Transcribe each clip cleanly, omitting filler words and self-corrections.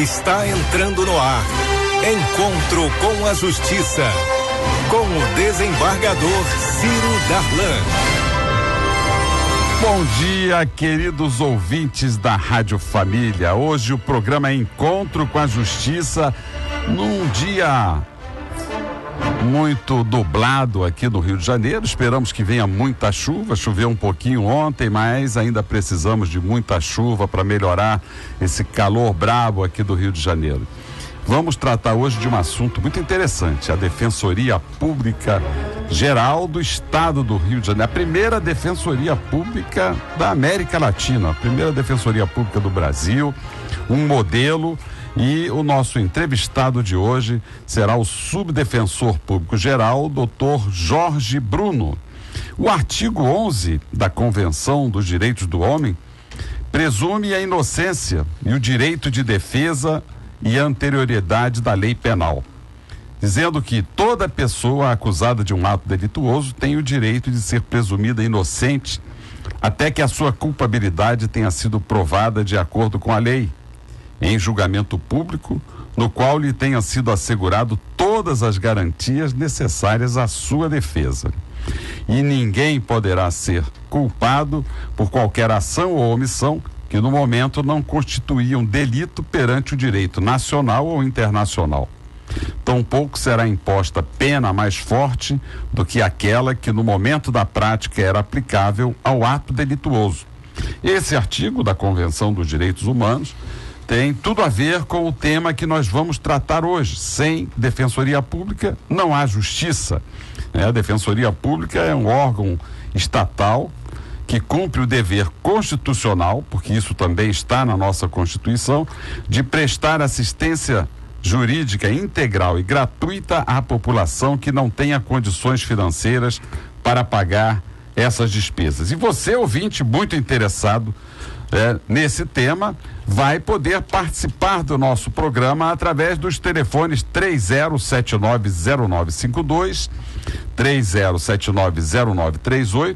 Está entrando no ar. Encontro com a Justiça. Com o desembargador Ciro Darlan. Bom dia, queridos ouvintes da Rádio Família. Hoje o programa é Encontro com a Justiça, num dia muito nublado aqui no Rio de Janeiro. Esperamos que venha muita chuva. Choveu um pouquinho ontem, mas ainda precisamos de muita chuva para melhorar esse calor brabo aqui do Rio de Janeiro. Vamos tratar hoje de um assunto muito interessante, a Defensoria Pública Geral do Estado do Rio de Janeiro, a primeira Defensoria Pública da América Latina, a primeira Defensoria Pública do Brasil, um modelo. E o nosso entrevistado de hoje será o Subdefensor Público Geral, Dr. Jorge Bruno. O artigo 11 da Convenção dos Direitos do Homem presume a inocência e o direito de defesa e a anterioridade da lei penal, dizendo que toda pessoa acusada de um ato delituoso tem o direito de ser presumida inocente até que a sua culpabilidade tenha sido provada de acordo com a lei, em julgamento público, no qual lhe tenha sido assegurado todas as garantias necessárias à sua defesa. E ninguém poderá ser culpado por qualquer ação ou omissão que no momento não constituía um delito perante o direito nacional ou internacional. Tampouco será imposta pena mais forte do que aquela que no momento da prática era aplicável ao ato delituoso. Esse artigo da Convenção dos Direitos Humanos tem tudo a ver com o tema que nós vamos tratar hoje. Sem Defensoria Pública não há justiça. A Defensoria Pública é um órgão estatal que cumpre o dever constitucional, porque isso também está na nossa Constituição, de prestar assistência jurídica integral e gratuita à população que não tenha condições financeiras para pagar essas despesas. E você, ouvinte muito interessado nesse tema, vai poder participar do nosso programa através dos telefones 30790952, 30790938,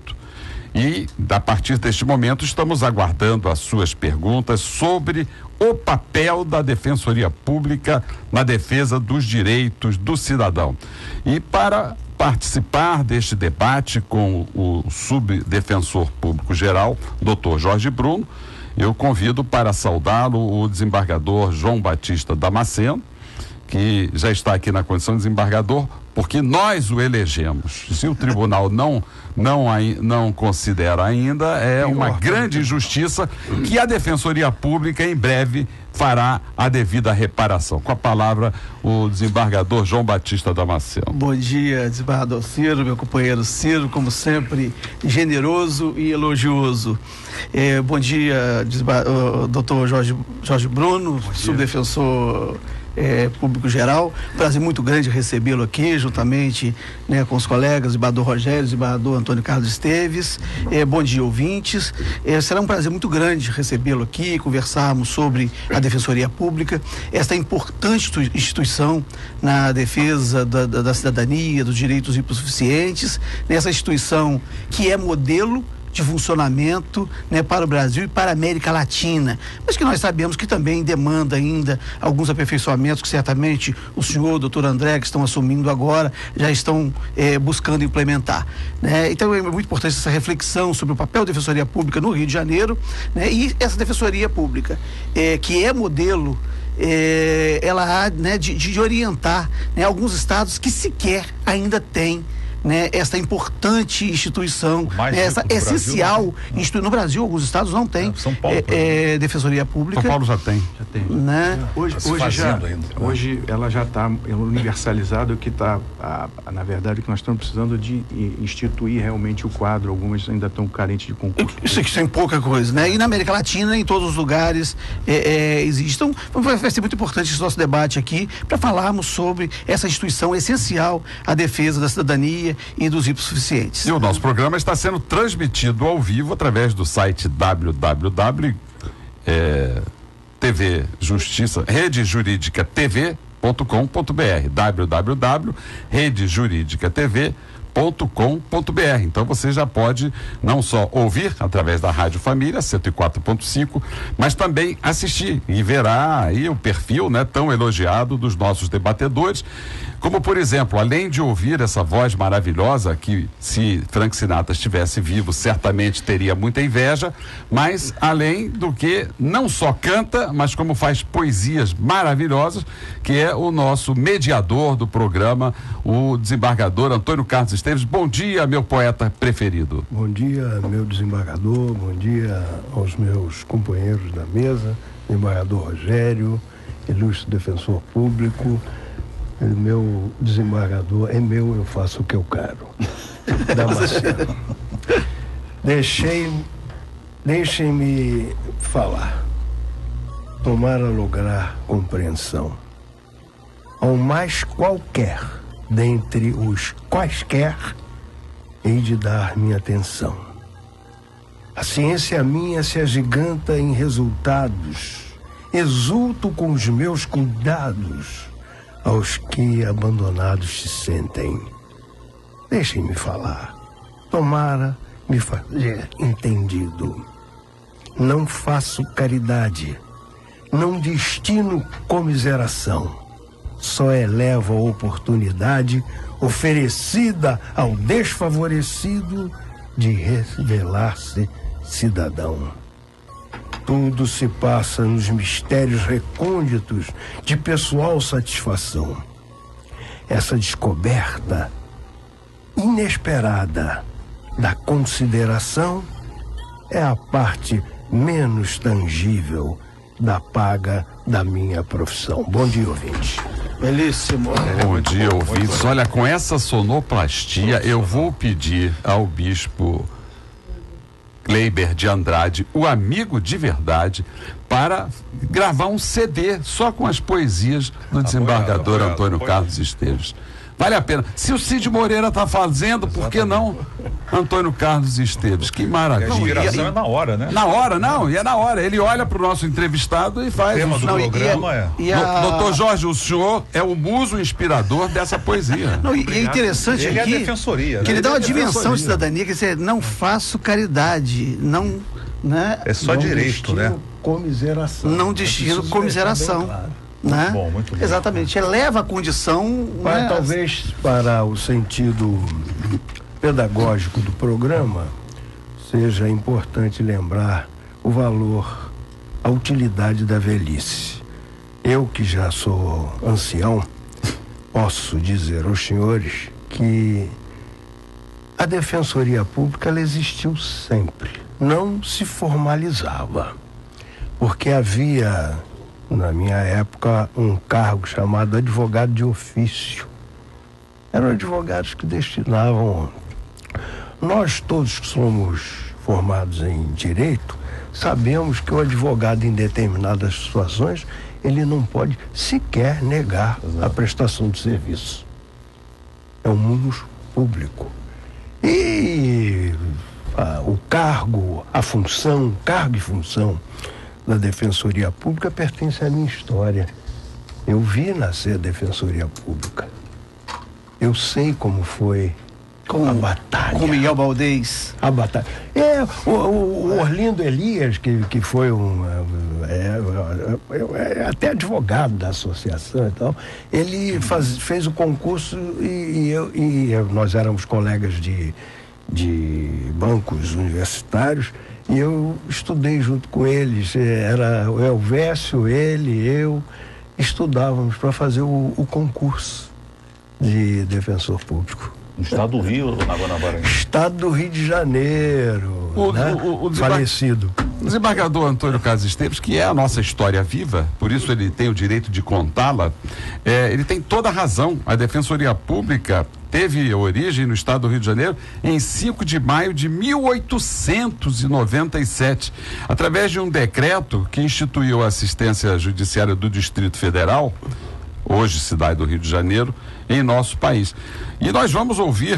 e a partir deste momento estamos aguardando as suas perguntas sobre o papel da Defensoria Pública na defesa dos direitos do cidadão. E para participar deste debate com o Subdefensor Público Geral, Dr. Jorge Bruno, eu convido para saudá-lo o desembargador João Batista Damasceno, que já está aqui na condição de desembargador, porque nós o elegemos. Se o tribunal não considera ainda, é uma grande injustiça que a Defensoria Pública em breve fará a devida reparação. Com a palavra, o desembargador João Batista Damasceno. Bom dia, desembargador Ciro, meu companheiro Ciro, como sempre, generoso e elogioso. Bom dia, doutor Jorge Bruno, subdefensor Público Geral. Prazer muito grande recebê-lo aqui, juntamente com os colegas, desembargador Rogério, desembargador Antônio Carlos Esteves. Bom dia, ouvintes. Será um prazer muito grande recebê-lo aqui, conversarmos sobre a Defensoria Pública, esta importante instituição na defesa da cidadania, dos direitos hipossuficientes, nessa instituição que é modelo de funcionamento para o Brasil e para a América Latina, mas que nós sabemos que também demanda ainda alguns aperfeiçoamentos que certamente o senhor, o doutor André, que estão assumindo agora, já estão buscando implementar. Então é muito importante essa reflexão sobre o papel da Defensoria Pública no Rio de Janeiro, e essa Defensoria Pública, que é modelo, ela há de orientar alguns estados que sequer ainda têm essa importante instituição, essa essencial instituição. No Brasil, alguns estados não têm São Paulo, Defensoria Pública. São Paulo já tem. Hoje ela já está universalizada, o que está, na verdade, o que nós estamos precisando de instituir realmente o quadro. Algumas ainda estão carentes de concurso. Isso é pouca coisa, E na América Latina, em todos os lugares existe. Então, vai ser muito importante esse nosso debate aqui para falarmos sobre essa instituição essencial à defesa da cidadania e dos hipossuficientes. E o nosso programa está sendo transmitido ao vivo através do site TV Justiça, Rede Jurídica TV.com.br, www.redejuridicatv.com.br. Então você já pode não só ouvir através da Rádio Família 104.5, mas também assistir e verá aí o perfil, né, tão elogiado dos nossos debatedores, como por exemplo, além de ouvir essa voz maravilhosa que, se Frank Sinatra estivesse vivo, certamente teria muita inveja, mas além do que não só canta, mas como faz poesias maravilhosas, que é o nosso mediador do programa, o desembargador Antônio Carlos Esteves. Bom dia, meu poeta preferido. Bom dia, meu desembargador, bom dia aos meus companheiros da mesa, desembargador Rogério, ilustre defensor público. Meu desembargador é meu, eu faço o que eu quero. Damasceno. Deixem-me falar. Tomara lograr compreensão. Ao mais qualquer dentre os quaisquer, hei de dar minha atenção. A ciência minha se agiganta em resultados. Exulto com os meus cuidados aos que abandonados se sentem. Deixem-me falar. Tomara me fazer entendido. Não faço caridade. Não destino comiseração. Só elevo a oportunidade oferecida ao desfavorecido de revelar-se cidadão. Tudo se passa nos mistérios recônditos de pessoal satisfação. Essa descoberta inesperada da consideração é a parte menos tangível da paga da minha profissão. Bom dia, ouvinte. Belíssimo. Bom dia, ouvintes. Olha, com essa sonoplastia, eu vou pedir ao bispo Kleiber de Andrade, o amigo de verdade, para gravar um CD só com as poesias do desembargador Antônio Carlos Esteves. Vale a pena. Se o Cid Moreira está fazendo, por que não Antônio Carlos Esteves? Que maravilha. A inspiração é na hora, né? Na hora, não, e é na hora. Ele olha para o nosso entrevistado e faz. O tema do programa Doutor Jorge, o senhor é o muso inspirador dessa poesia. Não, e é interessante ele aqui é a defensoria, que né? ele dá uma dimensão de cidadania, quer dizer, não faço caridade, não, né? É só direito, né? Comiseração. Não destino comiseração. Claro. Né? Muito bom. Exatamente, eleva a condição. Mas né? talvez para o sentido pedagógico do programa seja importante lembrar o valor, a utilidade da velhice. Eu, que já sou ancião, posso dizer aos senhores que a Defensoria Pública ela existiu sempre, não se formalizava, porque havia, na minha época, um cargo chamado advogado de ofício. Eram advogados que destinavam. Nós todos que somos formados em direito, sabemos que o advogado, em determinadas situações, ele não pode sequer negar a prestação de serviço. É um mundo público. E o cargo, a função, cargo e função da Defensoria Pública pertence à minha história. Eu vi nascer a Defensoria Pública. Eu sei como foi a batalha. Com Miguel Baldez. A batalha. O Orlindo Elias, que foi até advogado da associação e tal, ele fez o concurso e nós éramos colegas de bancos universitários. E eu estudei junto com eles, era o Elvésio, ele, eu, estudávamos para fazer o concurso de defensor público. No estado do Rio ou na Guanabara? Estado do Rio de Janeiro, falecido. O desembargador Antônio Carlos Esteves, que é a nossa história viva, por isso ele tem o direito de contá-la, ele tem toda a razão. A Defensoria Pública teve origem no estado do Rio de Janeiro em 5 de maio de 1897, através de um decreto que instituiu a assistência judiciária do Distrito Federal, hoje cidade do Rio de Janeiro, em nosso país. E nós vamos ouvir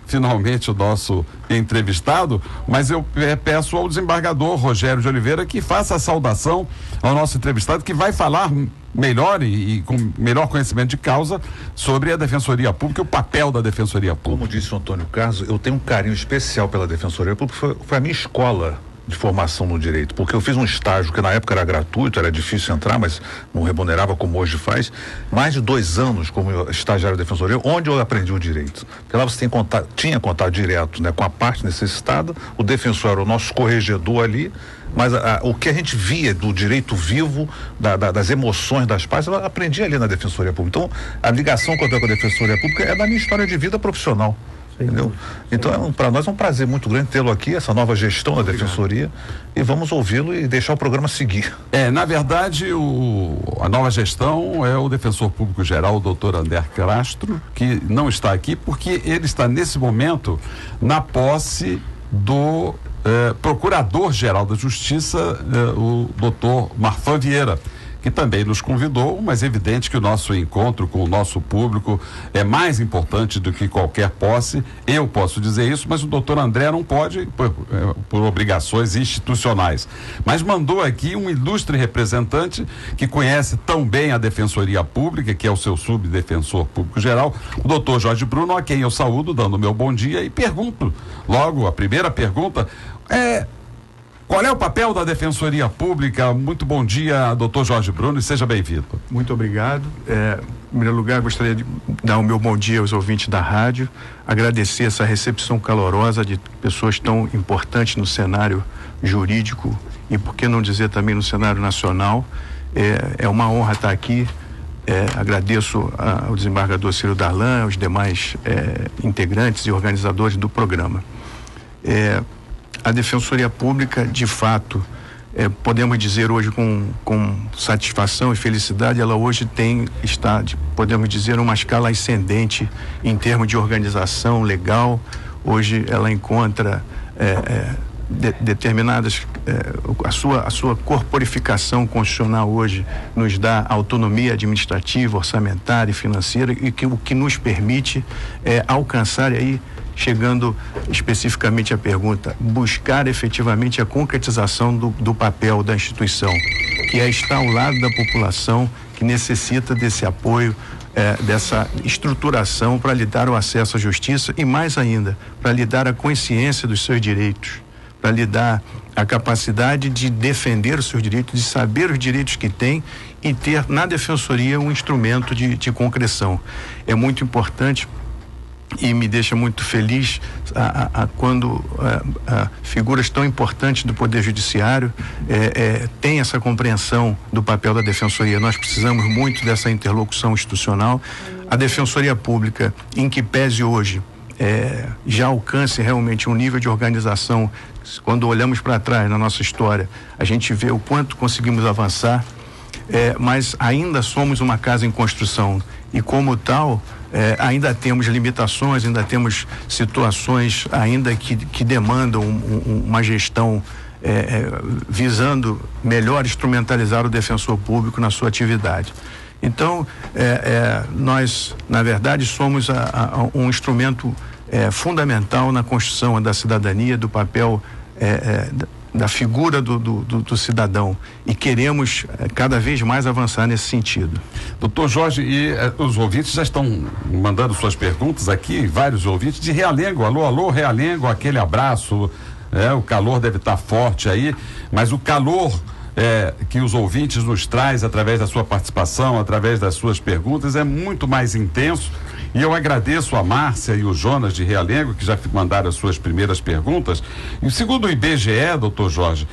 finalmente o nosso entrevistado, mas eu peço ao desembargador Rogério de Oliveira que faça a saudação ao nosso entrevistado, que vai falar melhor e com melhor conhecimento de causa sobre a Defensoria Pública e o papel da Defensoria Pública. Como disse o Antônio Carlos, eu tenho um carinho especial pela Defensoria Pública, foi a minha escola de formação no direito, porque eu fiz um estágio que na época era gratuito, era difícil entrar, mas não remunerava como hoje faz, mais de 2 anos como estagiário da Defensoria, onde eu aprendi o direito, porque lá você tinha contato direto, né, com a parte necessitada, o defensor era o nosso corregedor ali, mas o que a gente via do direito vivo, das emoções das partes, eu aprendi ali na Defensoria Pública. Então, a ligação que eu tenho com a Defensoria Pública é da minha história de vida profissional. Entendeu? Então, para nós é um prazer muito grande tê-lo aqui, essa nova gestão da Defensoria, e vamos ouvi-lo e deixar o programa seguir. Na verdade, a nova gestão é o Defensor Público Geral, o doutor André Castro, que não está aqui porque ele está nesse momento na posse do Procurador-Geral da Justiça, o doutor Marfan Vieira, que também nos convidou, mas é evidente que o nosso encontro com o nosso público é mais importante do que qualquer posse. Eu posso dizer isso, mas o doutor André não pode por obrigações institucionais. Mas mandou aqui um ilustre representante que conhece tão bem a Defensoria Pública, que é o seu subdefensor público geral, o doutor Jorge Bruno, a quem eu saúdo, dando o meu bom dia, e pergunto logo, a primeira pergunta qual é o papel da Defensoria Pública? Muito bom dia, doutor Jorge Bruno, e seja bem-vindo. Muito obrigado. Em primeiro lugar, gostaria de dar o meu bom dia aos ouvintes da rádio, agradecer essa recepção calorosa de pessoas tão importantes no cenário jurídico e, por que não dizer, também no cenário nacional. É uma honra estar aqui. Agradeço ao desembargador Ciro Darlan, aos demais integrantes e organizadores do programa. A Defensoria Pública, de fato, podemos dizer hoje com satisfação e felicidade, ela hoje está, podemos dizer, uma escala ascendente em termos de organização legal. Hoje ela encontra determinadas, a sua corporificação constitucional hoje nos dá autonomia administrativa, orçamentária e financeira, e o que nos permite alcançar aí, chegando especificamente à pergunta, buscar efetivamente a concretização do papel da instituição, que é estar ao lado da população que necessita desse apoio, dessa estruturação para lhe dar o acesso à justiça e, mais ainda, para lhe dar a consciência dos seus direitos, para lhe dar a capacidade de defender os seus direitos, de saber os direitos que tem e ter na Defensoria um instrumento de concreção. É muito importante e me deixa muito feliz quando figuras tão importantes do Poder Judiciário têm essa compreensão do papel da Defensoria. Nós precisamos muito dessa interlocução institucional. A Defensoria Pública, em que pese hoje, já alcance realmente um nível de organização. Quando olhamos para trás na nossa história, a gente vê o quanto conseguimos avançar, mas ainda somos uma casa em construção e, como tal, ainda temos limitações, ainda temos situações ainda que demandam uma gestão visando melhor instrumentalizar o defensor público na sua atividade. Então, nós, na verdade, somos um instrumento fundamental na construção da cidadania, do papel da figura do cidadão, e queremos cada vez mais avançar nesse sentido. Doutor Jorge, e os ouvintes já estão mandando suas perguntas aqui, vários ouvintes de Realengo. Alô, Realengo, aquele abraço, o calor deve estar forte aí, mas o calor que os ouvintes nos traz através da sua participação, através das suas perguntas, é muito mais intenso. E eu agradeço a Márcia e o Jonas de Realengo, que já mandaram as suas primeiras perguntas. E segundo o IBGE, doutor Jorge,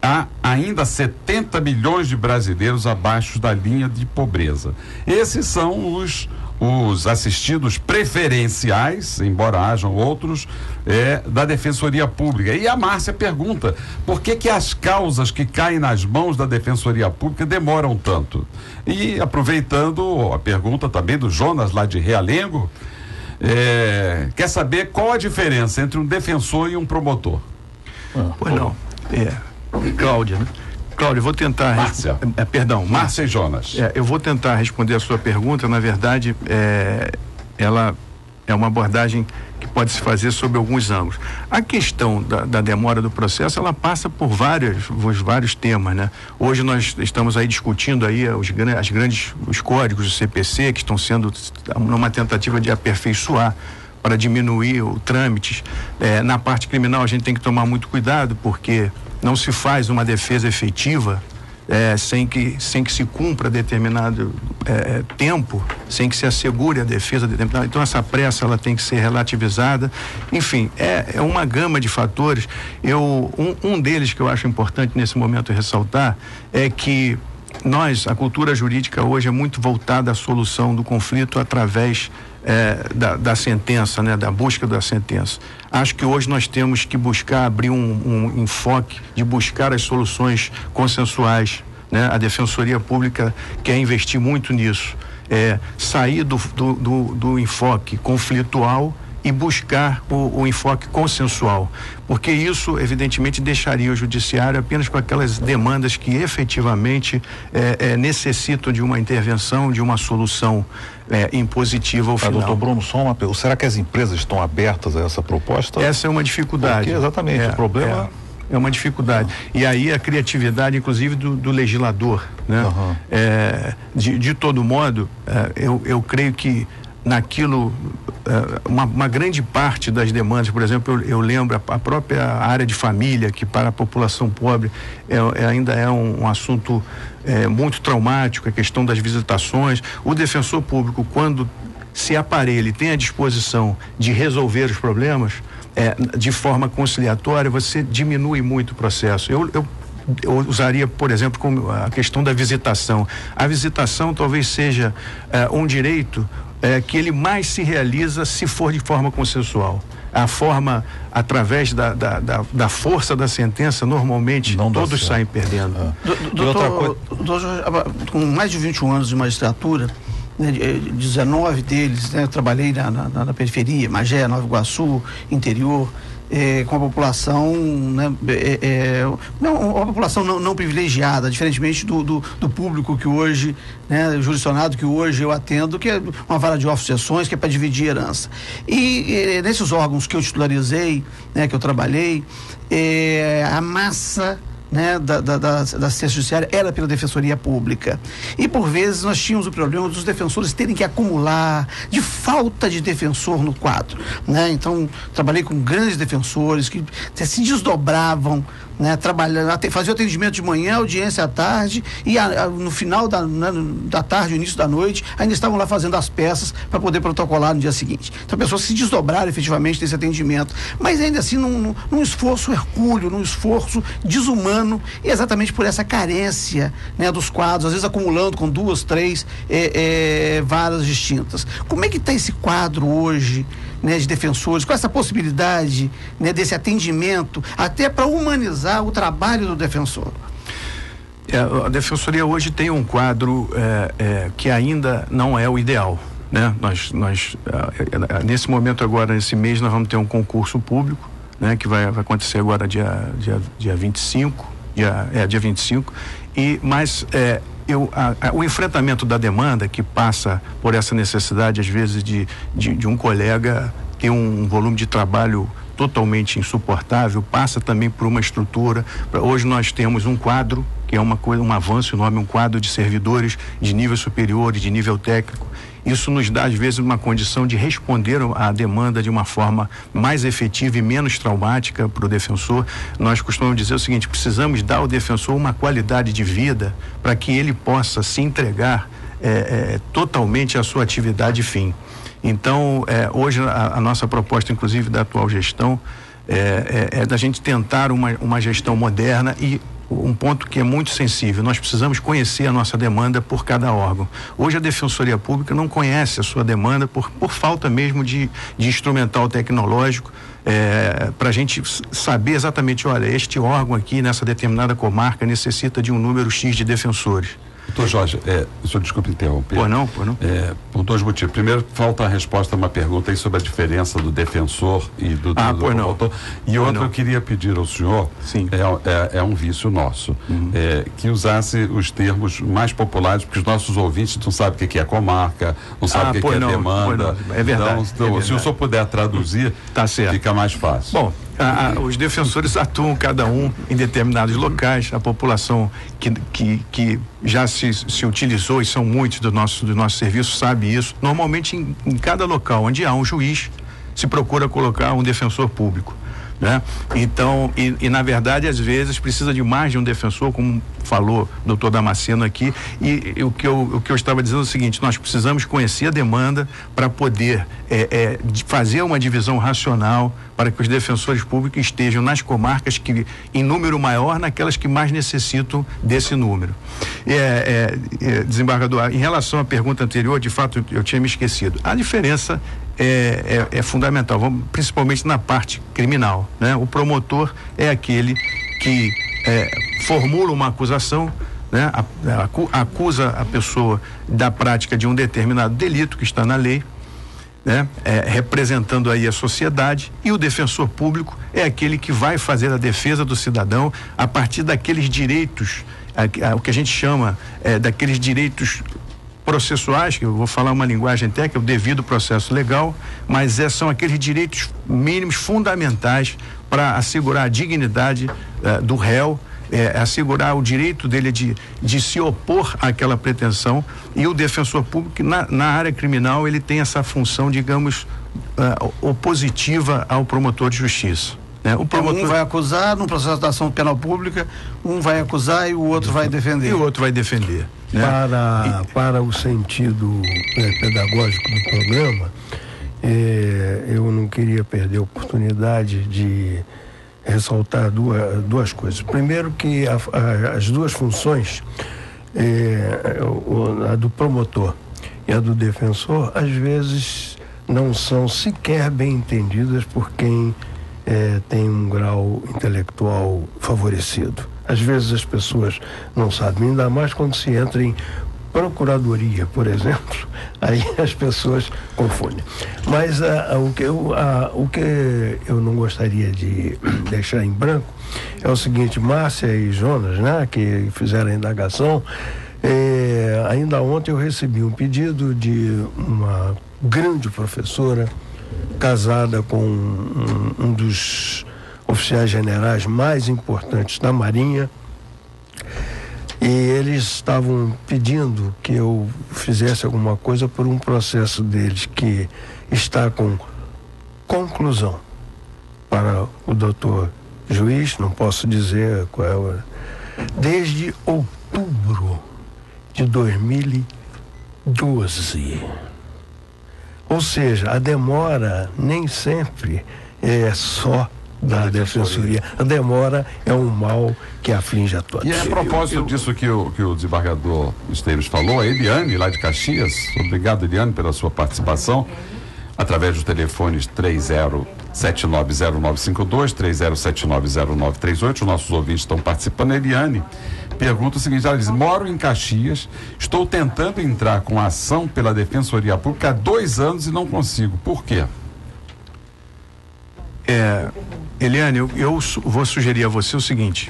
há ainda 70 milhões de brasileiros abaixo da linha de pobreza. Esses são os assistidos preferenciais, embora hajam outros, da Defensoria Pública. E a Márcia pergunta, por que as causas que caem nas mãos da Defensoria Pública demoram tanto? E aproveitando a pergunta também do Jonas, lá de Realengo, quer saber qual a diferença entre um defensor e um promotor? Pois não, Cláudia, né? Cláudio, eu vou tentar... Márcia. Márcia e Jonas. Eu vou tentar responder a sua pergunta. Na verdade, ela É uma abordagem que pode se fazer sobre alguns ângulos. A questão da demora do processo, ela passa por vários temas, né? Hoje nós estamos aí discutindo aí os códigos do CPC que estão sendo numa tentativa de aperfeiçoar para diminuir o trâmite. Na parte criminal a gente tem que tomar muito cuidado, porque não se faz uma defesa efetiva sem que se cumpra determinado tempo, sem que se assegure a defesa determinada. Então essa pressa ela tem que ser relativizada. Enfim, é uma gama de fatores. Um deles que eu acho importante nesse momento ressaltar é que a cultura jurídica hoje é muito voltada à solução do conflito através da sentença, né, da busca da sentença. Acho que hoje nós temos que abrir um enfoque de buscar as soluções consensuais, né? A Defensoria Pública quer investir muito nisso, sair do enfoque conflitual e buscar o enfoque consensual, porque isso evidentemente deixaria o judiciário apenas com aquelas demandas que efetivamente necessitam de uma intervenção, de uma solução impositiva ao final. Doutor Bruno, será que as empresas estão abertas a essa proposta? Essa é uma dificuldade. Porque exatamente, o problema é uma dificuldade. E aí a criatividade, inclusive, do legislador, né? Uhum. De todo modo, eu creio que naquilo, uma grande parte das demandas, por exemplo, eu lembro a própria área de família, que para a população pobre ainda é um assunto muito traumático, a questão das visitações. O defensor público, quando se aparelha e tem a disposição de resolver os problemas de forma conciliatória, você diminui muito o processo. Eu usaria, por exemplo, como a questão da visitação. A visitação talvez seja um direito que ele mais se realiza se for de forma consensual. A forma, através da força da sentença, normalmente todos saem perdendo. Doutor, com mais de 21 anos de magistratura, né, 19 deles, né, eu trabalhei na periferia, Magé, Nova Iguaçu, interior, com a população, né, uma população não privilegiada, diferentemente do público que hoje, né, jurisdicionado que hoje eu atendo, que é uma vara de off-sessões, que é para dividir herança. E nesses órgãos que eu titularizei, né, que eu trabalhei, a massa, né, da assistência judiciária era pela Defensoria Pública. E por vezes nós tínhamos o problema dos defensores terem que acumular, de falta de defensor no quadro, né? Então, trabalhei com grandes defensores que se desdobravam, né, faziam atendimento de manhã, audiência à tarde, e no final da tarde, início da noite, ainda estavam lá fazendo as peças para poder protocolar no dia seguinte. Então, pessoas se desdobraram efetivamente desse atendimento, mas ainda assim num esforço hercúleo, num esforço desumano, e exatamente por essa carência, né, dos quadros, às vezes acumulando com 2, 3 varas distintas. Como é que está esse quadro hoje, né, de defensores, com essa possibilidade, né, desse atendimento, até para humanizar o trabalho do defensor? A Defensoria hoje tem um quadro que ainda não é o ideal, né? Nós nesse momento agora, nesse mês, nós vamos ter um concurso público, né, que vai acontecer agora dia 25, dia 25, mas o enfrentamento da demanda, que passa por essa necessidade, às vezes, de um colega ter um volume de trabalho totalmente insuportável, passa também por uma estrutura. Hoje nós temos um quadro, que é um avanço enorme, um quadro de servidores de nível superior, de nível técnico. Isso nos dá, às vezes, uma condição de responder à demanda de uma forma mais efetiva e menos traumática para o defensor. Nós costumamos dizer o seguinte: precisamos dar ao defensor uma qualidade de vida para que ele possa se entregar totalmente à sua atividade fim. Então, hoje a nossa proposta, inclusive da atual gestão, é da gente tentar uma gestão moderna, e um ponto que é muito sensível: nós precisamos conhecer a nossa demanda por cada órgão. Hoje a Defensoria Pública não conhece a sua demanda por falta mesmo de instrumental tecnológico, para a gente saber exatamente, olha, este órgão aqui nessa determinada comarca necessita de um número X de defensores. Doutor Jorge, o senhor desculpe interromper. Por não. Por dois motivos. Primeiro, falta a resposta a uma pergunta aí sobre a diferença do defensor e do promotor. E outra, eu queria pedir ao senhor, sim, é um vício nosso, que usasse os termos mais populares, porque os nossos ouvintes não sabem o que é comarca, não sabem o que é demanda. É verdade. Então, se o senhor puder traduzir, tá certo, fica mais fácil. Bom, os defensores atuam cada um em determinados locais. A população que já se utilizou, e são muitos do nosso serviço, sabe isso. Normalmente em cada local onde há um juiz, se procura colocar um defensor público, né? Então, e na verdade, às vezes precisa de mais de um defensor, como falou o doutor Damasceno aqui, e o que eu estava dizendo é o seguinte: nós precisamos conhecer a demanda para poder fazer uma divisão racional para que os defensores públicos estejam nas comarcas que, em número maior, naquelas que mais necessitam desse número. Desembargador, em relação à pergunta anterior, de fato, eu tinha me esquecido. A diferença é fundamental, principalmente na parte criminal, né? O promotor é aquele que formula uma acusação, né? Acusa a pessoa da prática de um determinado delito que está na lei, né? Representando aí a sociedade, e o defensor público é aquele que vai fazer a defesa do cidadão a partir daqueles direitos, o que a gente chama daqueles direitos processuais, que eu vou falar uma linguagem técnica, o devido processo legal, mas são aqueles direitos mínimos fundamentais para assegurar a dignidade do réu, assegurar o direito dele de se opor àquela pretensão. E o defensor público, na área criminal, ele tem essa função, digamos, opositiva ao promotor de justiça, né? O promotor... Um vai acusar no processo de ação penal pública, um vai acusar e o outro vai defender. E o outro vai defender, né? Para o sentido pedagógico do programa, eu não queria perder a oportunidade de ressaltar duas coisas. Primeiro, que as duas funções, a do promotor e a do defensor, às vezes não são sequer bem entendidas por quem tem um grau intelectual favorecido. Às vezes as pessoas não sabem, ainda mais quando se entra em procuradoria, por exemplo, aí as pessoas confundem. Mas o que eu não gostaria de deixar em branco é o seguinte: Márcia e Jonas, né, que fizeram a indagação, ainda ontem eu recebi um pedido de uma grande professora casada com um dos oficiais generais mais importantes da Marinha, e eles estavam pedindo que eu fizesse alguma coisa por um processo deles que está com conclusão para o doutor juiz, não posso dizer qual desde outubro de 2012. Ou seja, a demora nem sempre é só da defensoria. A demora é um mal que aflige a todos. E a propósito disso que o desembargador Esteves falou, a Eliane, lá de Caxias, obrigado, Eliane, pela sua participação, através dos telefones 30790952, 30790938, os nossos ouvintes estão participando. A Eliane pergunta o seguinte: ela diz: moro em Caxias, estou tentando entrar com ação pela Defensoria Pública há 2 anos e não consigo. Por quê? Eliane, eu vou sugerir a você o seguinte: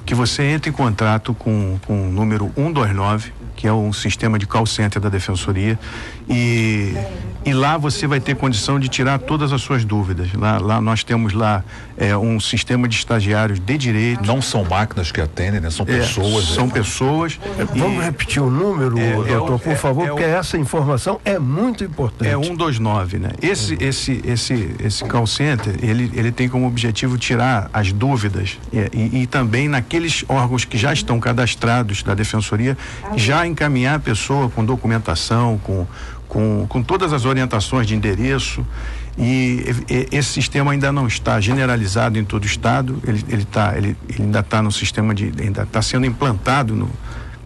que você entre em contato com o número 129, que é um sistema de call center da Defensoria, e lá você vai ter condição de tirar todas as suas dúvidas. Lá nós temos um sistema de estagiários de direito. Não são máquinas que atendem, né? São pessoas. São pessoas. Vamos repetir o número, doutor, por favor, porque essa informação é muito importante. É 129, né? Esse call center, ele tem como objetivo tirar as dúvidas e também naqueles órgãos que já estão cadastrados da Defensoria, já encaminhar a pessoa com documentação, com todas as orientações de endereço. E esse sistema ainda não está generalizado em todo o estado. Ele ainda está no sistema ainda está sendo implantado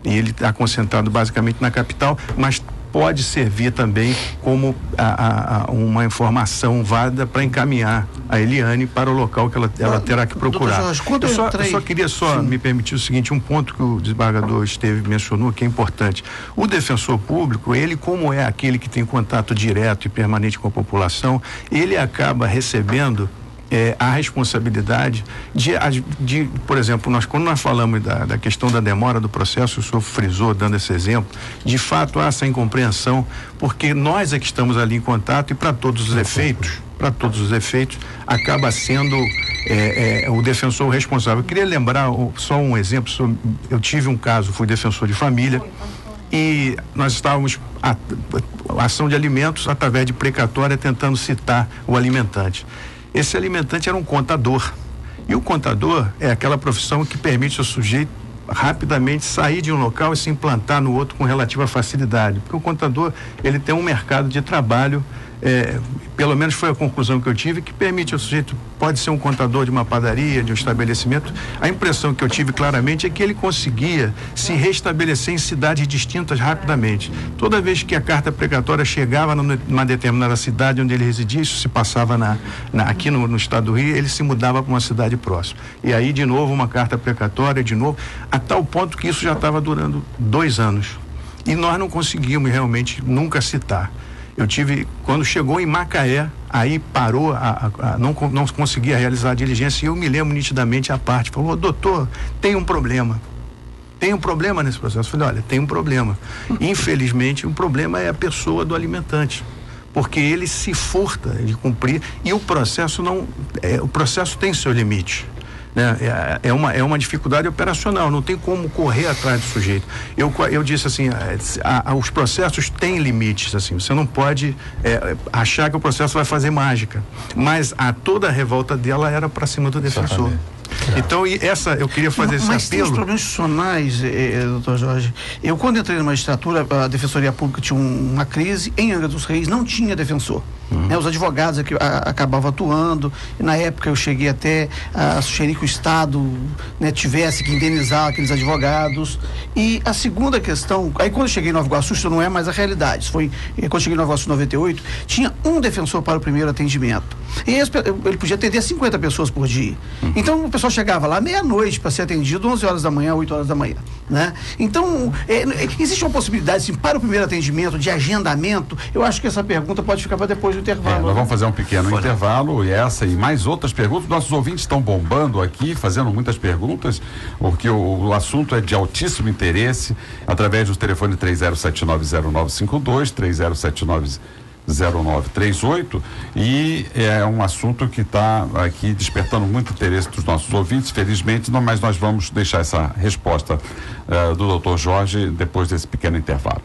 e ele está concentrado basicamente na capital, mas pode servir também como uma informação válida para encaminhar a Eliane para o local que ela terá que procurar. Jorge, eu só queria me permitir o seguinte, um ponto que o desembargador mencionou, que é importante. O defensor público, ele, como é aquele que tem contato direto e permanente com a população, ele acaba recebendo a responsabilidade de, por exemplo, quando nós falamos da questão da demora do processo, o senhor frisou, dando esse exemplo, de fato há essa incompreensão, porque nós é que estamos ali em contato e para todos os efeitos, acaba sendo o defensor responsável. Eu queria lembrar só um exemplo, eu tive um caso, fui defensor de família, e nós estávamos ação de alimentos através de precatória tentando citar o alimentante. Esse alimentante era um contador, e o contador é aquela profissão que permite ao sujeito rapidamente sair de um local e se implantar no outro com relativa facilidade, porque o contador, ele tem um mercado de trabalho, pelo menos foi a conclusão que eu tive, que permite ao sujeito, pode ser um contador de uma padaria, de um estabelecimento. A impressão que eu tive claramente é que ele conseguia se restabelecer em cidades distintas rapidamente. Toda vez que a carta precatória chegava numa determinada cidade onde ele residia, isso se passava aqui no estado do Rio, ele se mudava para uma cidade próxima. E aí, de novo, uma carta precatória, de novo, a tal ponto que isso já estava durando 2 anos. E nós não conseguimos realmente nunca citar. Eu tive, quando chegou em Macaé, aí parou, não conseguia realizar a diligência, e eu me lembro nitidamente a parte, falou: doutor, tem um problema nesse processo. Eu falei: olha, tem um problema. Infelizmente, o problema é a pessoa do alimentante, porque ele se furta de cumprir, e o processo o processo tem seu limite. É uma dificuldade operacional, não tem como correr atrás do sujeito. Eu disse assim, os processos têm limites, assim, você não pode achar que o processo vai fazer mágica, mas toda a revolta dela era para cima do defensor. Então, eu queria fazer esse apelo. Mas tem os problemas institucionais, doutor Jorge. Eu, quando entrei na magistratura, a Defensoria Pública tinha uma crise, em Angra dos Reis não tinha defensor. Os advogados acabavam atuando, e na época eu cheguei até a sugerir que o Estado tivesse que indenizar aqueles advogados. E a segunda questão, aí quando eu cheguei em Nova Iguaçu, isso não é mais a realidade, isso foi, quando eu cheguei em Nova Iguaçu em 98, tinha um defensor para o primeiro atendimento. E ele podia atender 50 pessoas por dia. Então o pessoal chegava lá meia-noite para ser atendido, 11 horas da manhã, 8 horas da manhã, né? Então, existe uma possibilidade, assim, para o primeiro atendimento, de agendamento? Eu acho que essa pergunta pode ficar para depois do intervalo. Nós vamos fazer um pequeno intervalo, e essa e mais outras perguntas. Nossos ouvintes estão bombando aqui, fazendo muitas perguntas, porque o assunto é de altíssimo interesse, através do telefone 30790952, 30790938, e é um assunto que está aqui despertando muito interesse dos nossos ouvintes, felizmente, mas nós vamos deixar essa resposta do doutor Jorge depois desse pequeno intervalo.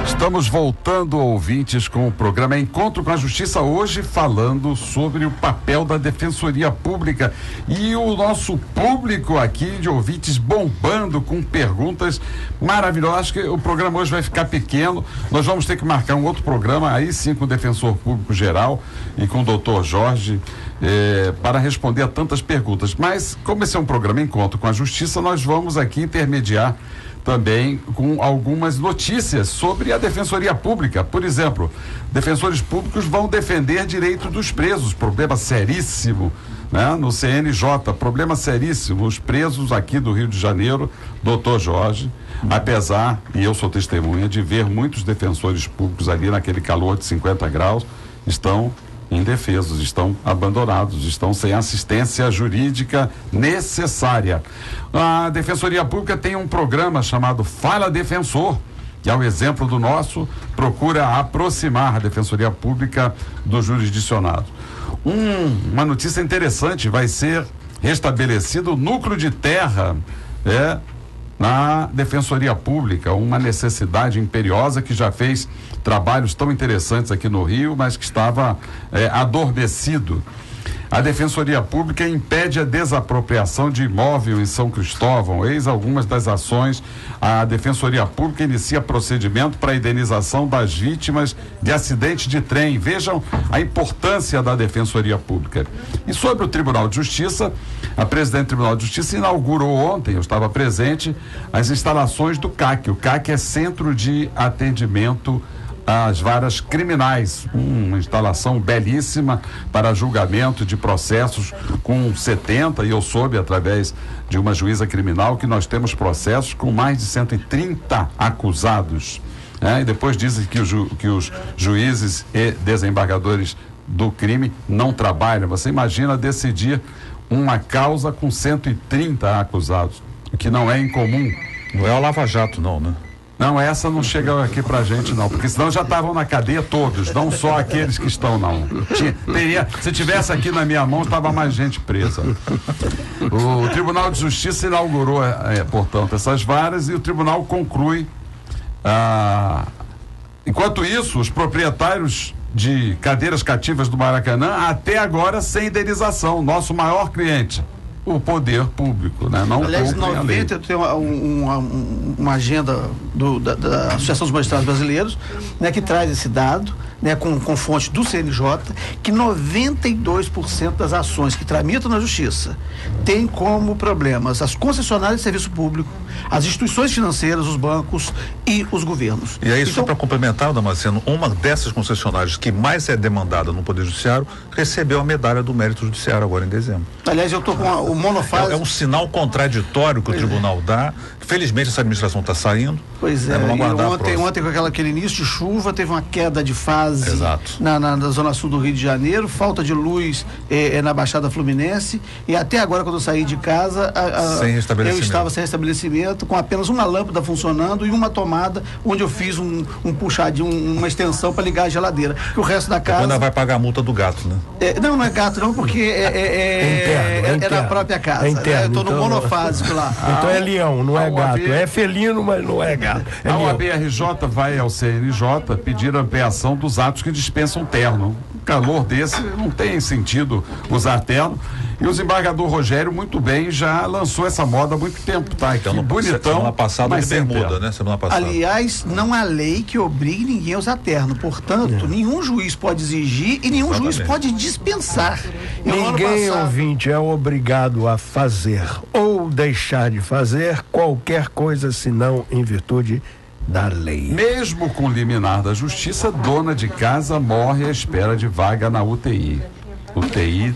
Estamos voltando, ouvintes, com o programa Encontro com a Justiça, hoje falando sobre o papel da Defensoria Pública, e o nosso público aqui de ouvintes bombando com perguntas maravilhosas. Acho que o programa hoje vai ficar pequeno, nós vamos ter que marcar um outro programa, aí sim, com o Defensor Público Geral e com o doutor Jorge, para responder a tantas perguntas. Mas, como esse é um programa Encontro com a Justiça, nós vamos aqui intermediar também com algumas notícias sobre a Defensoria Pública. Por exemplo, defensores públicos vão defender direito dos presos, problema seríssimo, né? No CNJ, problema seríssimo, os presos aqui do Rio de Janeiro, doutor Jorge, apesar, e eu sou testemunha, de ver muitos defensores públicos ali naquele calor de 50 graus, estão indefesos, estão abandonados, estão sem assistência jurídica necessária. A Defensoria Pública tem um programa chamado Fala Defensor, que é o exemplo do nosso, procura aproximar a Defensoria Pública do jurisdicionado. Uma notícia interessante: vai ser restabelecido o núcleo de terra na Defensoria Pública, uma necessidade imperiosa que já fez trabalhos tão interessantes aqui no Rio, mas que estava adormecido. A Defensoria Pública impede a desapropriação de imóvel em São Cristóvão. Eis algumas das ações. A Defensoria Pública inicia procedimento para a indenização das vítimas de acidente de trem. Vejam a importância da Defensoria Pública. E sobre o Tribunal de Justiça, a presidente do Tribunal de Justiça inaugurou ontem, eu estava presente, as instalações do CAC. O CAC é Centro de Atendimento às Varas Criminais, uma instalação belíssima para julgamento de processos com 70, e eu soube através de uma juíza criminal que nós temos processos com mais de 130 acusados, e depois dizem que os juízes e desembargadores do crime não trabalham. Você imagina decidir uma causa com 130 acusados, o que não é incomum. Não é o Lava Jato, não, né? Não, essa não chega aqui pra gente, não, porque senão já estavam na cadeia todos, não só aqueles que estão, não. Se tivesse aqui na minha mão, estava mais gente presa. O Tribunal de Justiça inaugurou, portanto, essas varas, e o tribunal conclui. Enquanto isso, os proprietários de cadeiras cativas do Maracanã, até agora sem indenização, nosso maior cliente, o poder público, né? Não. Aliás, em 90 eu tenho uma agenda da Associação dos Magistrados Brasileiros, né, que traz esse dado, né, com fonte do CNJ, que 92% das ações que tramitam na Justiça tem como problemas as concessionárias de serviço público, as instituições financeiras, os bancos e os governos. E aí, só para complementar, Damasceno, uma dessas concessionárias que mais é demandada no Poder Judiciário recebeu a medalha do Mérito Judiciário agora em dezembro. Aliás, eu estou com o monofásico. É um sinal contraditório que o tribunal dá. Felizmente essa administração está saindo. Pois é, e ontem com aquele início de chuva, teve uma queda de fase. Exato. Na zona sul do Rio de Janeiro, falta de luz na Baixada Fluminense, e até agora, quando eu saí de casa, eu estava sem restabelecimento, com apenas uma lâmpada funcionando e uma tomada onde eu fiz um puxadinho, uma extensão para ligar a geladeira. E o resto da casa... Quando vai pagar a multa do gato, né? Não é gato não, porque é na própria casa. Eu estou no monofásico lá. Então é leão, não é gato. É felino, mas não é gato. A OAB-RJ vai ao CNJ pedir ampliação dos atos que dispensam terno. Um calor desse não tem sentido usar terno. E o desembargador Rogério, muito bem, já lançou essa moda há muito tempo, tá? Então, bonitão. Semana passada de bermuda, né? Semana passada. Aliás, não há lei que obrigue ninguém a usar terno. Portanto, nenhum juiz pode exigir e nenhum juiz pode dispensar. Ninguém, ouvinte, é obrigado a fazer ou deixar de fazer qualquer coisa, senão em virtude da lei. Mesmo com liminar da justiça, dona de casa morre à espera de vaga na UTI.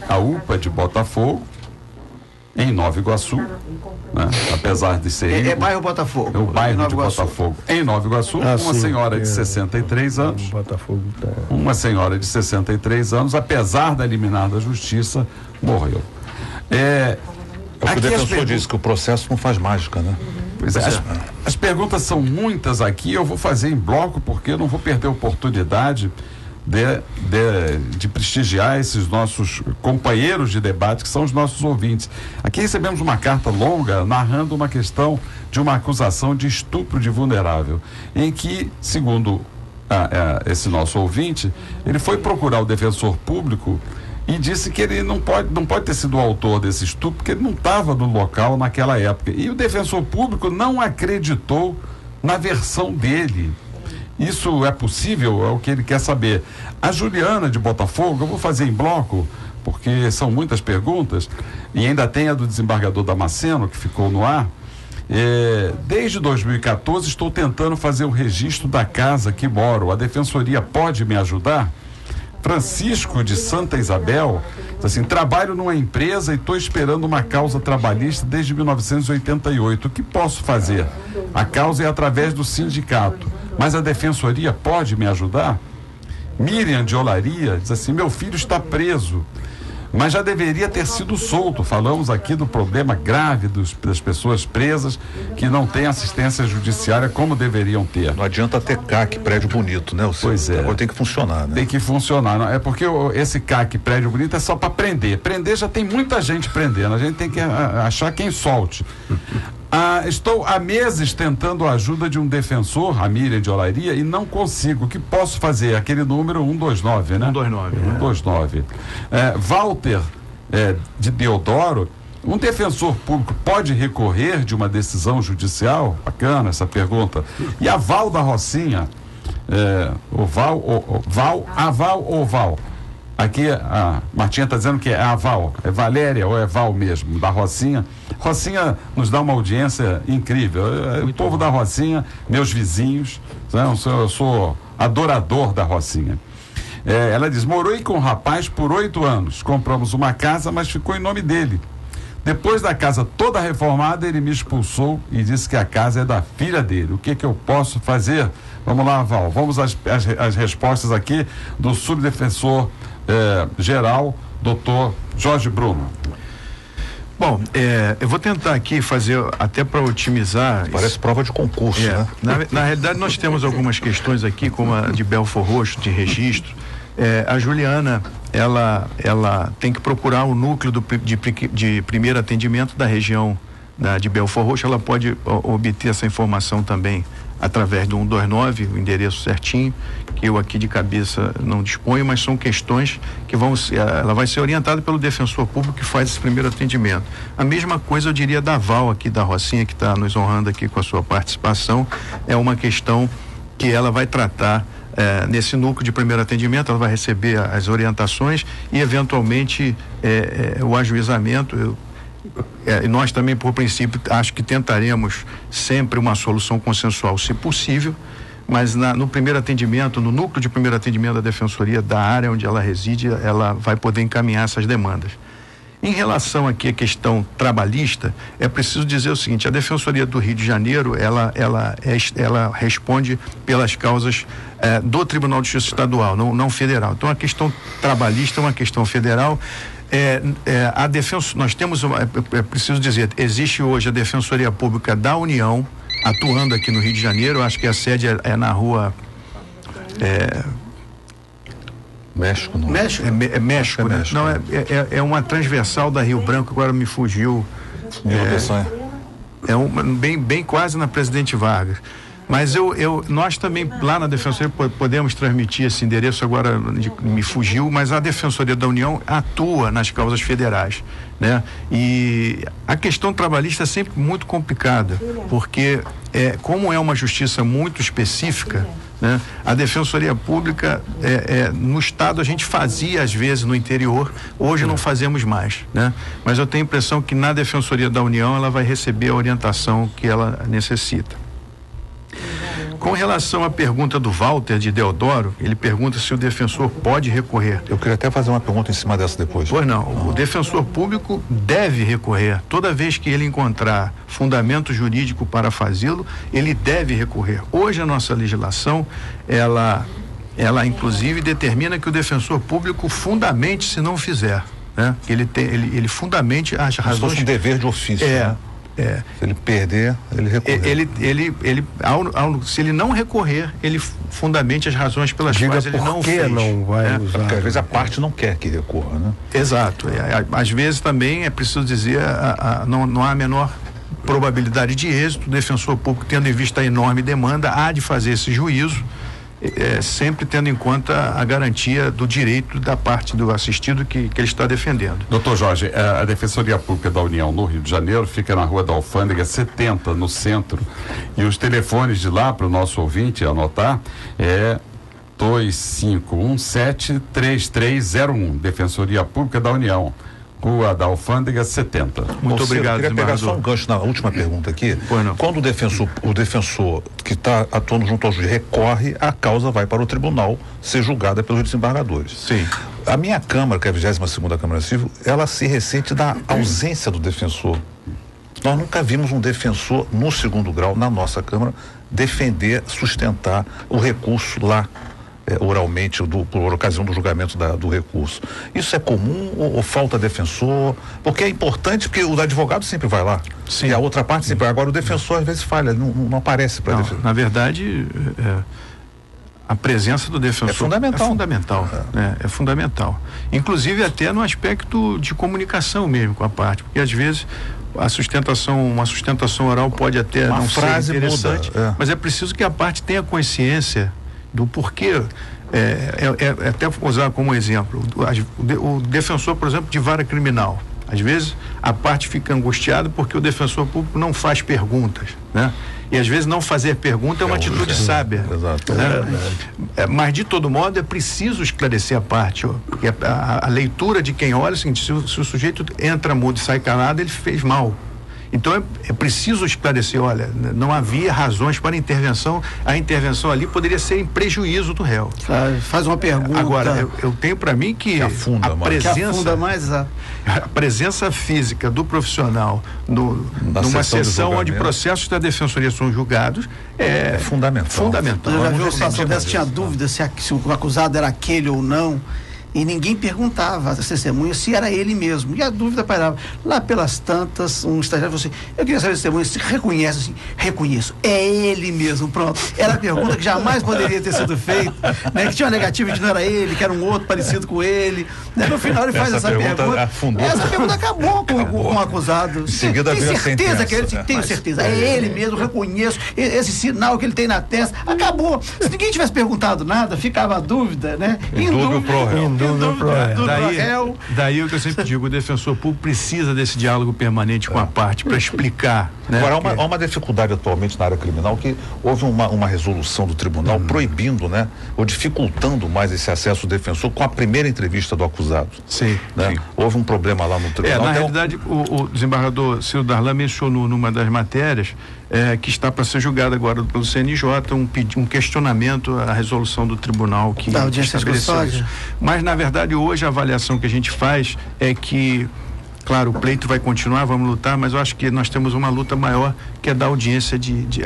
A UPA de Botafogo, em Nova Iguaçu, né? Apesar de ser... É bairro Botafogo. É o bairro de Botafogo. Em Nova Iguaçu, uma senhora de 63 anos. Botafogo tá... Uma senhora de 63 anos, apesar da liminar da justiça, morreu. O defensor disse que o processo não faz mágica, né? Pois é. As perguntas são muitas aqui, eu vou fazer em bloco, porque eu não vou perder a oportunidade de prestigiar esses nossos companheiros de debate, que são os nossos ouvintes. Aqui recebemos uma carta longa narrando uma questão de uma acusação de estupro de vulnerável, em que, segundo esse nosso ouvinte, ele foi procurar o defensor público e disse que ele não pode ter sido o autor desse estupro, porque ele não estava no local naquela época. E o defensor público não acreditou na versão dele. Isso é possível? É o que ele quer saber. A Juliana de Botafogo, eu vou fazer em bloco, porque são muitas perguntas, e ainda tem a do desembargador Damasceno, que ficou no ar. Desde 2014 estou tentando fazer o registro da casa que moro. A defensoria pode me ajudar? Francisco de Santa Isabel diz assim: trabalho numa empresa e estou esperando uma causa trabalhista desde 1988. O que posso fazer? A causa é através do sindicato, mas a defensoria pode me ajudar? Miriam de Olaria diz assim: meu filho está preso, mas já deveria ter sido solto. Falamos aqui do problema grave das pessoas presas que não têm assistência judiciária como deveriam ter. Não adianta ter CAC, prédio bonito, né? Pois é. Agora tem que funcionar, né? Tem que funcionar. Não, é porque esse CAC, prédio bonito, é só para prender. Prender já tem muita gente prendendo. A gente tem que achar quem solte. Estou há meses tentando a ajuda de um defensor, a Miriam de Olaria, e não consigo. O que posso fazer? Aquele número 129, né? 129. 129. Walter de Deodoro, um defensor público pode recorrer de uma decisão judicial? Bacana essa pergunta. E a Val da Rocinha, Aval ou Val? Aqui a Martinha está dizendo que é a Val, é Valéria ou é Val mesmo, da Rocinha. Rocinha nos dá uma audiência incrível. O povo da Rocinha, meus vizinhos, né? Eu sou adorador da Rocinha. Ela diz: morei com um rapaz por 8 anos, compramos uma casa, mas ficou em nome dele. Depois da casa toda reformada, ele me expulsou e disse que a casa é da filha dele. O que eu posso fazer? Vamos lá, Val, vamos às respostas aqui do subdefensor geral, doutor Jorge Bruno. Bom, eu vou tentar aqui fazer, até para otimizar... Parece prova de concurso, né? Na realidade, nós temos algumas questões aqui, como a de Belford Roxo, de registro. A Juliana, ela tem que procurar o núcleo de primeiro atendimento da região de Belford Roxo. Ela pode obter essa informação também através do 129, o endereço certinho, que eu aqui de cabeça não disponho, mas são questões que ela vai ser orientada pelo defensor público que faz esse primeiro atendimento. A mesma coisa eu diria da Val aqui da Rocinha, que está nos honrando aqui com a sua participação. É uma questão que ela vai tratar nesse núcleo de primeiro atendimento. Ela vai receber as orientações e eventualmente o ajuizamento. Nós também, por princípio, acho que tentaremos sempre uma solução consensual, se possível, mas no primeiro atendimento, no núcleo de primeiro atendimento da Defensoria da área onde ela reside, ela vai poder encaminhar essas demandas. Em relação aqui à questão trabalhista, é preciso dizer o seguinte: a Defensoria do Rio de Janeiro, ela responde pelas causas do Tribunal de Justiça Estadual, não federal. Então, a questão trabalhista é uma questão federal. Nós temos, é preciso dizer, existe hoje a Defensoria Pública da União atuando aqui no Rio de Janeiro. Acho que a sede é na rua México, não? México, né? México. Não, é uma transversal da Rio Branco, agora me fugiu. Bem quase na Presidente Vargas. Mas nós também, lá na Defensoria, podemos transmitir esse endereço, agora me fugiu, mas a Defensoria da União atua nas causas federais, né? E a questão trabalhista é sempre muito complicada, porque como é uma justiça muito específica, né? A Defensoria Pública, no estado a gente fazia às vezes no interior, hoje não fazemos mais, né? Mas eu tenho a impressão que na Defensoria da União ela vai receber a orientação que ela necessita. Com relação à pergunta do Walter de Deodoro, ele pergunta se o defensor pode recorrer. Eu queria até fazer uma pergunta em cima dessa depois. Pois não, o defensor público deve recorrer. Toda vez que ele encontrar fundamento jurídico para fazê-lo, ele deve recorrer. Hoje a nossa legislação, ela inclusive determina que o defensor público fundamente se não fizer, né? Ele fundamente as razões. Como se fosse um dever de ofício. Né? Se ele perder, ele recorrer. Se ele não recorrer, ele fundamente as razões pelas quais ele não fez. Não vai usar. Porque às vezes a parte não quer que recorra, né? Exato. Às vezes também é preciso dizer, não há a menor probabilidade de êxito. O defensor público, tendo em vista a enorme demanda, há de fazer esse juízo, sempre tendo em conta a garantia do direito da parte do assistido que ele está defendendo. Doutor Jorge, a Defensoria Pública da União no Rio de Janeiro fica na Rua da Alfândega 70, no centro, e os telefones de lá, para o nosso ouvinte anotar, 2517-3301, Defensoria Pública da União, Rua da Alfândega 70. Muito obrigado. Eu queria pegar só um gancho na última pergunta aqui. Quando o defensor que está atuando junto ao juiz recorre, a causa vai para o tribunal ser julgada pelos desembargadores. Sim. A minha Câmara, que é a 22ª Câmara Civil, ela se ressente da ausência do defensor. Nós nunca vimos um defensor no segundo grau, na nossa Câmara, defender, sustentar o recurso lá. Oralmente, por ocasião do julgamento do recurso. Isso é comum ou falta defensor? Porque é importante, porque o advogado sempre vai lá. Sim. E a outra parte sempre vai. Agora o defensor às vezes falha, não aparece para defender. Na verdade, a presença do defensor é fundamental. É fundamental. Inclusive até no aspecto de comunicação mesmo com a parte, porque às vezes uma sustentação oral pode até não ser interessante, mas é preciso que a parte tenha consciência do porquê, até usar como exemplo, o defensor, por exemplo, de vara criminal. Às vezes a parte fica angustiada porque o defensor público não faz perguntas, né? E às vezes não fazer pergunta é uma atitude sábia. Exato. Né? Mas de todo modo é preciso esclarecer a parte. Porque a leitura de quem olha é o seguinte: se o sujeito entra mudo e sai calado, ele fez mal. Então é preciso esclarecer, olha, não havia razões para intervenção, a intervenção ali poderia ser em prejuízo do réu. Faz uma pergunta. Agora, eu tenho para mim que a presença física do profissional numa sessão onde processos da defensoria são julgados é fundamental. Eu já vi uma situação dessa, tinha dúvida se o acusado era aquele ou não. E ninguém perguntava às testemunhas se era ele mesmo. E a dúvida pairava. Lá pelas tantas, um estagiário falou assim: eu queria saber se testemunha se reconhece, assim, reconheço, é ele mesmo, pronto. Era a pergunta que jamais poderia ter sido feita, né? Que tinha uma negativa de que não era ele, que era um outro parecido com ele. Né? No final ele faz essa pergunta. Essa pergunta acabou com o acusado. Em seguida tem certeza que ele tenho certeza. É ele mesmo, reconheço. Esse sinal que ele tem na testa. Acabou. Se ninguém tivesse perguntado nada, ficava a dúvida, né? Indúbio pro réu. Daí o que eu sempre digo, o defensor público precisa desse diálogo permanente com a parte para explicar. Né? Agora, há uma dificuldade atualmente na área criminal, que houve uma resolução do tribunal proibindo, né, ou dificultando mais esse acesso do defensor com a primeira entrevista do acusado. Sim. Né? Sim. Houve um problema lá no tribunal. Na realidade, o desembargador Ciro Darlan mencionou numa das matérias que está para ser julgado agora pelo CNJ um questionamento à resolução do tribunal que estabeleceu isso. Mas, na verdade, hoje a avaliação que a gente faz é que, claro, o pleito vai continuar, vamos lutar, mas eu acho que nós temos uma luta maior, que é da audiência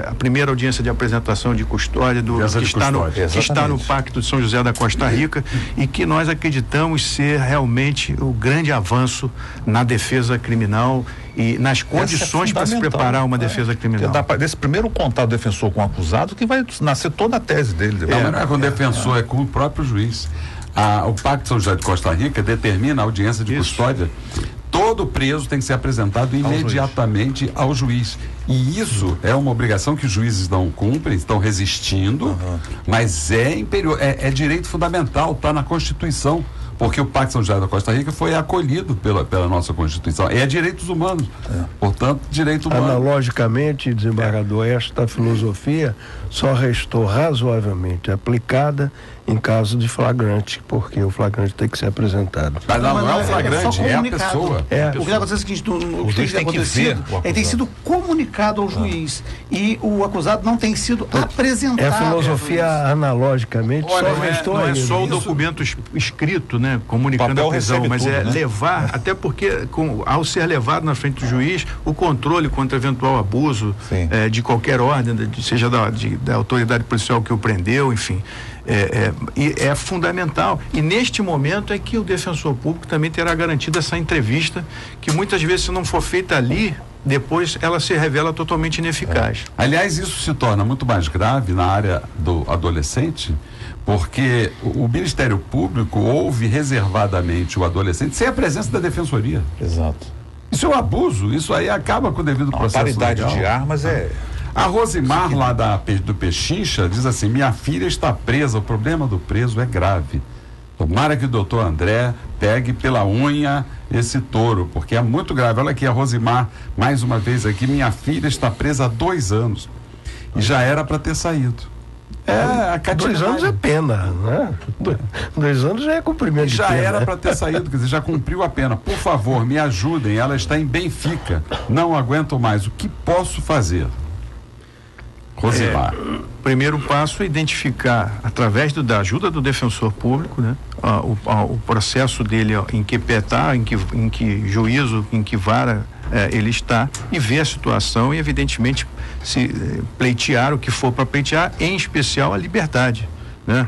a primeira audiência de apresentação de custódia que está no Pacto de São José da Costa Rica e que nós acreditamos ser realmente o grande avanço na defesa criminal e nas condições para se preparar uma defesa criminal. Desse primeiro contato do defensor com o acusado que vai nascer toda a tese dele. Não é com o defensor, é com o próprio juiz. O Pacto de São José de Costa Rica determina a audiência de custódia. Todo preso tem que ser apresentado imediatamente ao juiz. E isso é uma obrigação que os juízes não cumprem, estão resistindo, mas é imperial, é direito fundamental, está na Constituição. Porque o Pacto de São José da Costa Rica foi acolhido pela nossa Constituição. É direitos humanos. Portanto, direito humano. Analogicamente, desembargador, esta filosofia só restou razoavelmente aplicada em caso de flagrante, porque o flagrante tem que ser apresentado. Mas não é o flagrante, é a pessoa. O que está acontecendo é o seguinte: o que tem acontecido tem sido comunicado ao juiz e o acusado não tem sido apresentado. É a filosofia analogicamente, só restou não aí. É só o documento escrito, né, comunicando a prisão, mas tudo, levar, até porque ao ser levado na frente do juiz, o controle contra eventual abuso de qualquer ordem, seja da autoridade policial que o prendeu, enfim. É fundamental. E neste momento é que o defensor público também terá garantido essa entrevista, que muitas vezes, se não for feita ali, depois ela se revela totalmente ineficaz. Aliás, isso se torna muito mais grave na área do adolescente, porque o Ministério Público ouve reservadamente o adolescente sem a presença da defensoria. Exato. Isso é um abuso, isso aí acaba com o devido processo. A paridade de armas A Rosimar, lá do Pechincha, diz assim: minha filha está presa, o problema do preso é grave. Tomara que o doutor André pegue pela unha esse touro, porque é muito grave. Olha aqui a Rosimar, mais uma vez aqui: minha filha está presa há 2 anos e já era para ter saído. A 2 anos é pena, né? 2 anos já é cumprimento de já pena. Já era para ter saído, quer dizer, já cumpriu a pena. Por favor, me ajudem, ela está em Benfica, não aguento mais, o que posso fazer? Rosimar. Primeiro passo é identificar, através da ajuda do defensor público, né, o processo dele, em que pé está, em que juízo, em que vara ele está, e ver a situação e, evidentemente, se pleitear o que for para pleitear, em especial a liberdade. Né?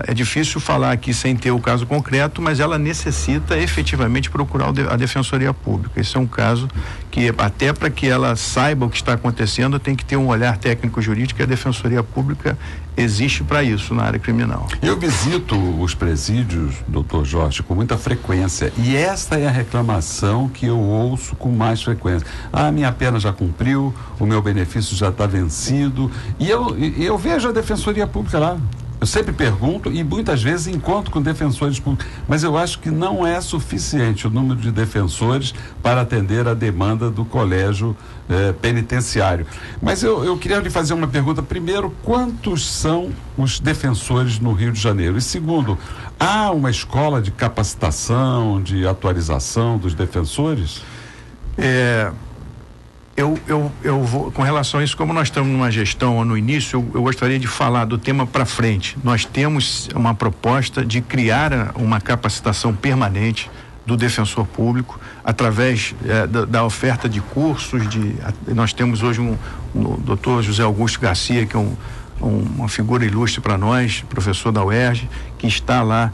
É difícil falar aqui sem ter o caso concreto, mas ela necessita efetivamente procurar a Defensoria Pública. Esse é um caso que, até para que ela saiba o que está acontecendo, tem que ter um olhar técnico-jurídico, e a Defensoria Pública existe para isso na área criminal. Eu visito os presídios, doutor Jorge, com muita frequência, e esta é a reclamação que eu ouço com mais frequência. Minha pena já cumpriu, o meu benefício já está vencido, e eu vejo a Defensoria Pública lá. Eu sempre pergunto e muitas vezes encontro com defensores públicos, mas eu acho que não é suficiente o número de defensores para atender a demanda do colégio penitenciário. Mas eu queria lhe fazer uma pergunta. Primeiro, quantos são os defensores no Rio de Janeiro? E segundo, há uma escola de capacitação, de atualização dos defensores? Eu vou, com relação a isso, como nós estamos numa gestão no início, eu gostaria de falar do tema para frente. Nós temos uma proposta de criar uma capacitação permanente do defensor público através da oferta de cursos. Nós temos hoje o doutor José Augusto Garcia, que é uma figura ilustre para nós, professor da UERJ, que está lá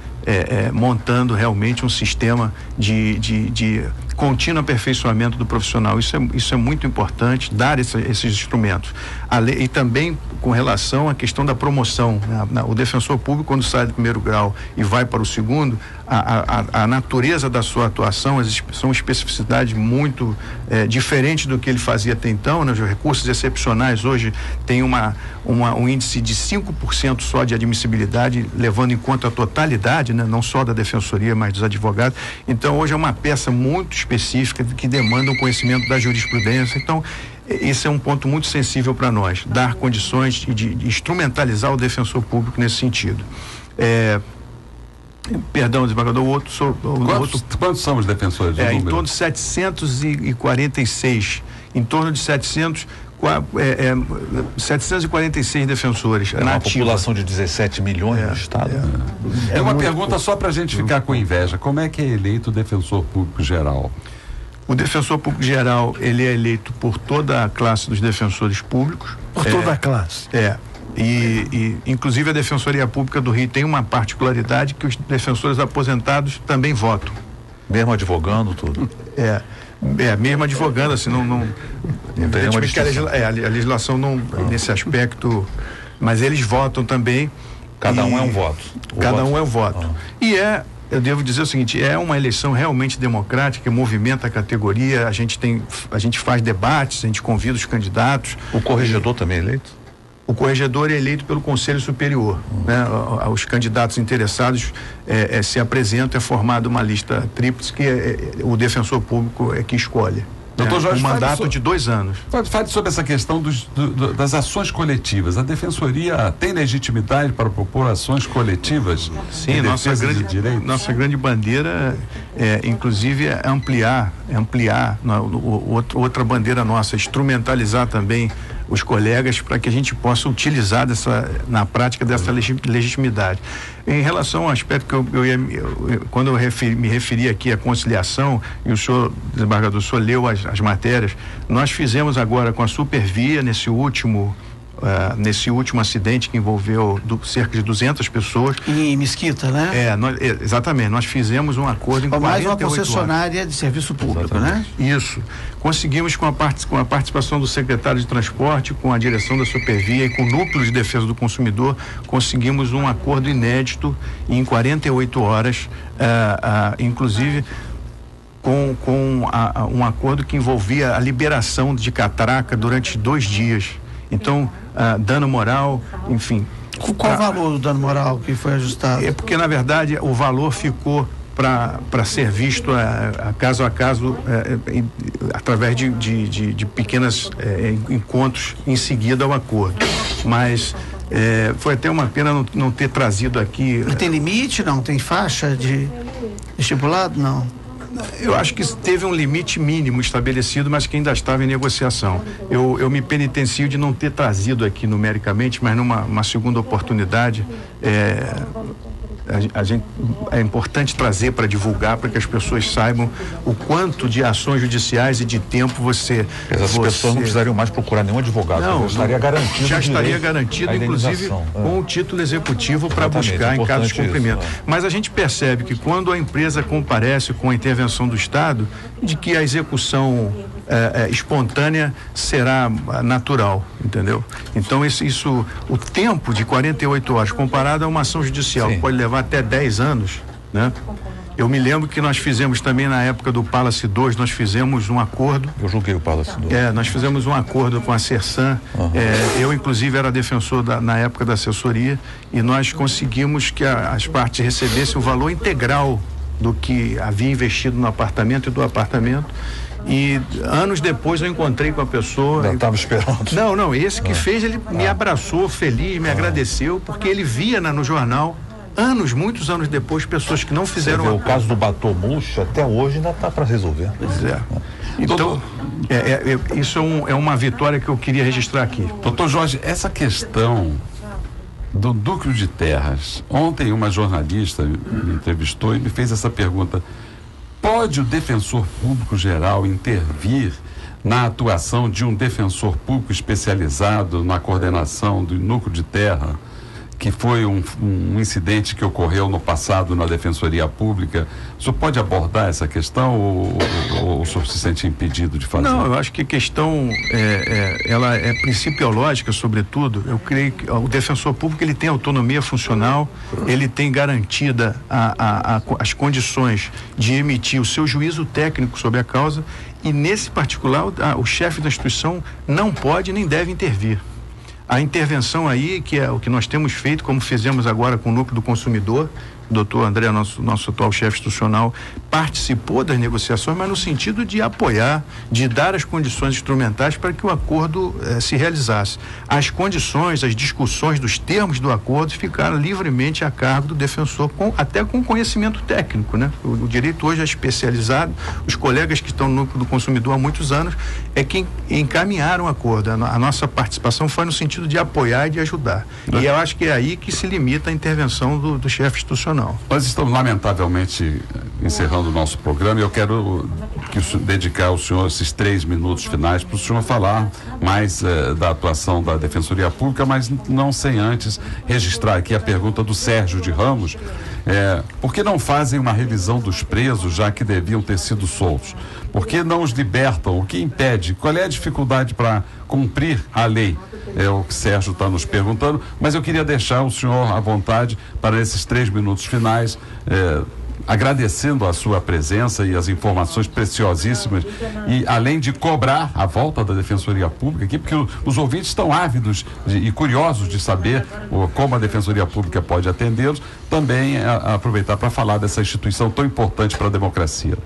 montando realmente um sistema de contínuo aperfeiçoamento do profissional. Isso é muito importante, dar esses instrumentos. E também com relação à questão da promoção, né? O defensor público, quando sai do primeiro grau e vai para o segundo, a natureza da sua atuação são especificidades muito diferentes do que ele fazia até então, né? Os recursos excepcionais hoje têm um índice de 5% só de admissibilidade, levando em conta a totalidade, né? Não só da defensoria, mas dos advogados. Então, hoje é uma peça muito específica que demanda um conhecimento da jurisprudência. Então, esse é um ponto muito sensível para nós, dar condições de instrumentalizar o defensor público nesse sentido. Perdão, desembargador, Quantos são os defensores? Em torno de 746, em torno de 746 defensores. Uma população de 17 milhões no estado. É uma pergunta só para a gente ficar com inveja. Como é que é eleito o defensor público geral? O defensor público geral, ele é eleito por toda a classe dos defensores públicos. Por toda a classe. E inclusive a Defensoria Pública do Rio tem uma particularidade que os defensores aposentados também votam. Mesmo advogando tudo? Mesmo advogando, assim, não evidentemente que a legislação não, nesse aspecto, mas eles votam também. Cada um é um voto. Cada um é um voto. E eu devo dizer o seguinte, é uma eleição realmente democrática, movimenta a categoria, a gente faz debates, a gente convida os candidatos. O corregedor também é eleito? O corregedor é eleito pelo Conselho Superior, né? Os candidatos interessados se apresentam, é formada uma lista tríplice que o defensor público que escolhe. Doutor Jorge, um mandato de 2 anos. Fale sobre essa questão das ações coletivas. A Defensoria tem legitimidade para propor ações coletivas? Sim, nossa grande bandeira inclusive ampliar outra bandeira nossa, instrumentalizar também os colegas para que a gente possa utilizar na prática dessa legitimidade. Em relação ao aspecto que quando eu me referi aqui à conciliação, e o senhor, desembargador, o senhor leu as matérias, nós fizemos agora com a Supervia, nesse último acidente que envolveu cerca de 200 pessoas. Em Mesquita, né? Exatamente, nós fizemos um acordo em 48 mais uma concessionária horas. De serviço público, exatamente, né? Isso. Conseguimos com a participação do secretário de Transporte, com a direção da Supervia e com o Núcleo de Defesa do Consumidor, conseguimos um acordo inédito em 48 horas, inclusive com um acordo que envolvia a liberação de catraca durante 2 dias. Então, dano moral, enfim. Qual o valor do dano moral que foi ajustado? Porque, na verdade, o valor ficou para ser visto caso a caso, através de pequenos encontros em seguida ao acordo. Mas foi até uma pena não ter trazido aqui. Não tem limite, não? Tem faixa de estipulado, não? Eu acho que teve um limite mínimo estabelecido, mas que ainda estava em negociação. Eu me penitencio de não ter trazido aqui numericamente, mas numa segunda oportunidade, é importante trazer para divulgar, para que as pessoas saibam o quanto de ações judiciais e de tempo Essas pessoas não precisariam mais procurar nenhum advogado. Não, estaria garantido. Já estaria garantido, inclusive, com o título executivo para buscar em caso de cumprimento. Mas a gente percebe que quando a empresa comparece com a intervenção do Estado, de que a execução espontânea será natural, entendeu? Então o tempo de 48 horas comparado a uma ação judicial que pode levar até 10 anos, né? Eu me lembro que nós fizemos também na época do Palace 2, nós fizemos um acordo. Eu julguei o Palace 2. Nós fizemos um acordo com a Sersan. Eu inclusive era defensor na época da assessoria, e nós conseguimos que as partes recebessem o valor integral do que havia investido no apartamento e do apartamento. E anos depois eu encontrei com a pessoa. Não estava esperando. Não, esse que fez, ele me abraçou feliz, me agradeceu, porque ele via no jornal, muitos anos depois, pessoas que não fizeram. O caso do Batom Murcho até hoje ainda está para resolver. Pois é. Então, isso é uma vitória que eu queria registrar aqui. Doutor Jorge, essa questão do núcleo de terras, ontem uma jornalista me entrevistou e me fez essa pergunta: pode o defensor público geral intervir na atuação de um defensor público especializado na coordenação do núcleo de terra, que foi um incidente que ocorreu no passado na Defensoria Pública? O senhor pode abordar essa questão ou o senhor se sente impedido de fazer? Não, eu acho que a questão ela é principiológica, sobretudo. Eu creio que o defensor público, ele tem autonomia funcional, ele tem garantida as condições de emitir o seu juízo técnico sobre a causa, e nesse particular o chefe da instituição não pode nem deve intervir. A intervenção aí, que é o que nós temos feito, como fizemos agora com o Núcleo do Consumidor, o doutor André, nosso atual chefe institucional, participou das negociações, mas no sentido de apoiar, de dar as condições instrumentais para que o acordo se realizasse. As condições, as discussões dos termos do acordo ficaram livremente a cargo do defensor, até com conhecimento técnico, né? O direito hoje é especializado, os colegas que estão no Núcleo do Consumidor há muitos anos é quem encaminharam o acordo. A nossa participação foi no sentido de apoiar e de ajudar. E eu acho que é aí que se limita a intervenção do chefe institucional. Nós estamos lamentavelmente encerrando o nosso programa, e eu quero dedicar ao senhor esses 3 minutos finais para o senhor falar mais da atuação da Defensoria Pública, mas não sem antes registrar aqui a pergunta do Sérgio de Ramos. Por que não fazem uma revisão dos presos, já que deviam ter sido soltos? Por que não os libertam? O que impede? Qual é a dificuldade para cumprir a lei? É o que Sérgio está nos perguntando, mas eu queria deixar o senhor à vontade para esses 3 minutos finais, agradecendo a sua presença e as informações preciosíssimas, e além de cobrar a volta da Defensoria Pública aqui, porque os ouvintes estão ávidos e curiosos de saber como a Defensoria Pública pode atendê-los, também aproveitar para falar dessa instituição tão importante para a democracia.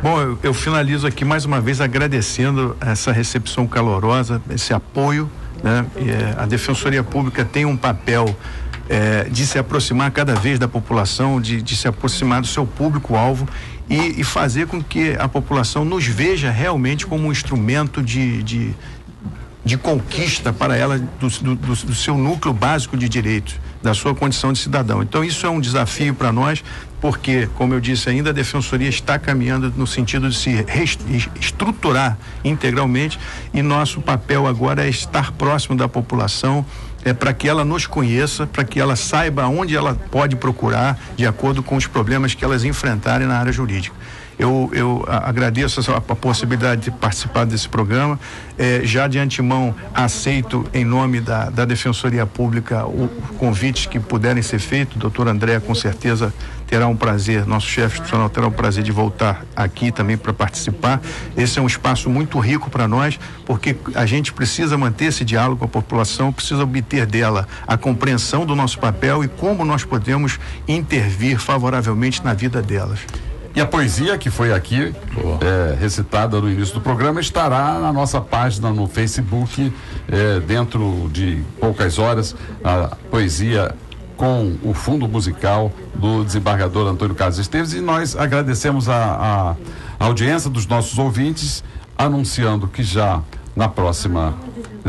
Bom, eu finalizo aqui mais uma vez agradecendo essa recepção calorosa, esse apoio, né? A Defensoria Pública tem um papel de se aproximar cada vez da população, de se aproximar do seu público-alvo e fazer com que a população nos veja realmente como um instrumento de conquista para ela do seu núcleo básico de direitos, da sua condição de cidadão. Então isso é um desafio para nós, porque, como eu disse ainda, a Defensoria está caminhando no sentido de se estruturar integralmente, e nosso papel agora é estar próximo da população, para que ela nos conheça, para que ela saiba onde ela pode procurar de acordo com os problemas que elas enfrentarem na área jurídica. Eu agradeço a possibilidade de participar desse programa. Já de antemão aceito, em nome da Defensoria Pública, o convite que puderem ser feitos. O doutor André, com certeza, terá um prazer, nosso chefe institucional terá um prazer de voltar aqui também para participar. Esse é um espaço muito rico para nós, porque a gente precisa manter esse diálogo com a população, precisa obter dela a compreensão do nosso papel e como nós podemos intervir favoravelmente na vida delas. E a poesia que foi aqui recitada no início do programa estará na nossa página no Facebook, dentro de poucas horas, a poesia com o fundo musical do desembargador Antônio Carlos Esteves, e nós agradecemos a audiência dos nossos ouvintes, anunciando que já na próxima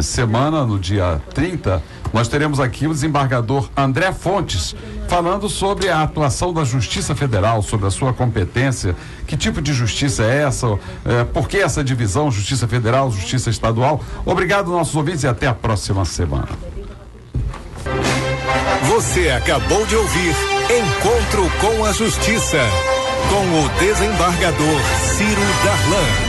semana, no dia 30, nós teremos aqui o desembargador André Fontes falando sobre a atuação da Justiça Federal, sobre a sua competência, que tipo de justiça é essa, por que essa divisão, Justiça Federal, Justiça Estadual. Obrigado, nossos ouvintes, e até a próxima semana. Você acabou de ouvir Encontro com a Justiça, com o desembargador Ciro Darlan.